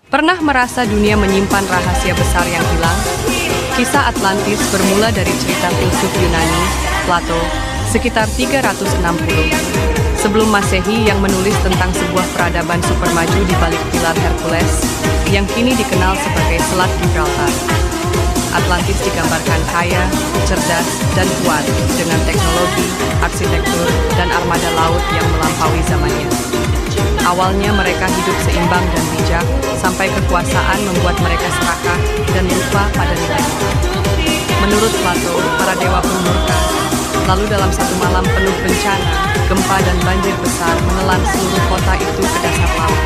Pernah merasa dunia menyimpan rahasia besar yang hilang? Kisah Atlantis bermula dari cerita filsuf Yunani, Plato, sekitar 360 sebelum Masehi yang menulis tentang sebuah peradaban supermaju di balik pilar Hercules yang kini dikenal sebagai Selat Gibraltar. Atlantis digambarkan kaya, cerdas, dan kuat dengan teknologi, arsitektur, dan armada laut yang melampaui zamannya. Awalnya mereka hidup seimbang dan bijak, sampai kekuasaan membuat mereka serakah dan lupa pada nilainya. Menurut Plato, para dewa pun murka. Lalu dalam satu malam penuh bencana, gempa dan banjir besar menelan seluruh kota itu ke dasar laut.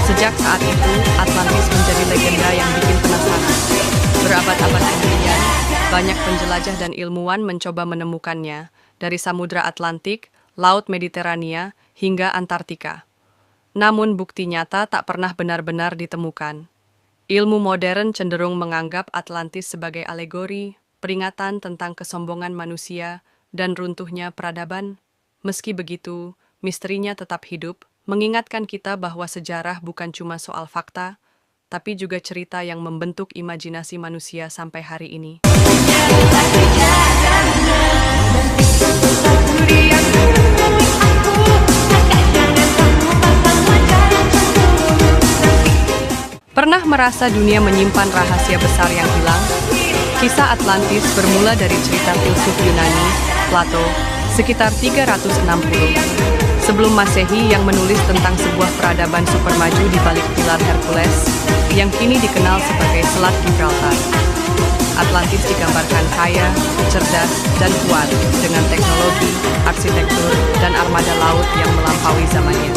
Sejak saat itu, Atlantis menjadi legenda yang bikin penasaran. Berabad-abad kemudian, banyak penjelajah dan ilmuwan mencoba menemukannya, dari Samudra Atlantik, Laut Mediterania, hingga Antartika. Namun bukti nyata tak pernah benar-benar ditemukan. Ilmu modern cenderung menganggap Atlantis sebagai alegori, peringatan tentang kesombongan manusia, dan runtuhnya peradaban. Meski begitu, misterinya tetap hidup, mengingatkan kita bahwa sejarah bukan cuma soal fakta, tapi juga cerita yang membentuk imajinasi manusia sampai hari ini. Pernah merasa dunia menyimpan rahasia besar yang hilang? Kisah Atlantis bermula dari cerita filsuf Yunani, Plato, sekitar 360 sebelum Masehi yang menulis tentang sebuah peradaban supermaju di balik pilar Hercules yang kini dikenal sebagai Selat Gibraltar. Atlantis digambarkan kaya, cerdas, dan kuat dengan teknologi, arsitektur, dan armada laut yang melampaui zamannya.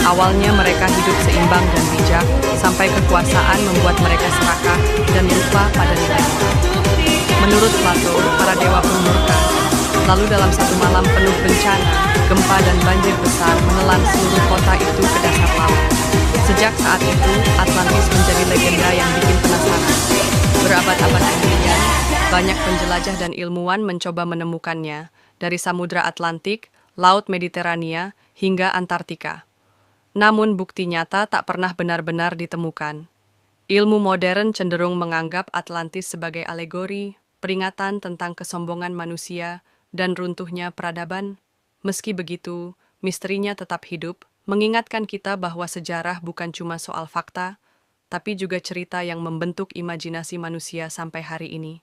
Awalnya mereka hidup seimbang dan bijak, sampai kekuasaan membuat mereka serakah dan lupa pada nilainya. Menurut Plato, para dewa pun murka. Lalu dalam satu malam penuh bencana, gempa dan banjir besar menelan seluruh kota itu ke dasar laut. Sejak saat itu, Atlantis menjadi legenda yang bikin penasaran. Berabad-abad kemudian, banyak penjelajah dan ilmuwan mencoba menemukannya, dari Samudra Atlantik, Laut Mediterania, hingga Antartika. Namun bukti nyata tak pernah benar-benar ditemukan. Ilmu modern cenderung menganggap Atlantis sebagai alegori, peringatan tentang kesombongan manusia, dan runtuhnya peradaban. Meski begitu, misterinya tetap hidup, mengingatkan kita bahwa sejarah bukan cuma soal fakta, tapi juga cerita yang membentuk imajinasi manusia sampai hari ini.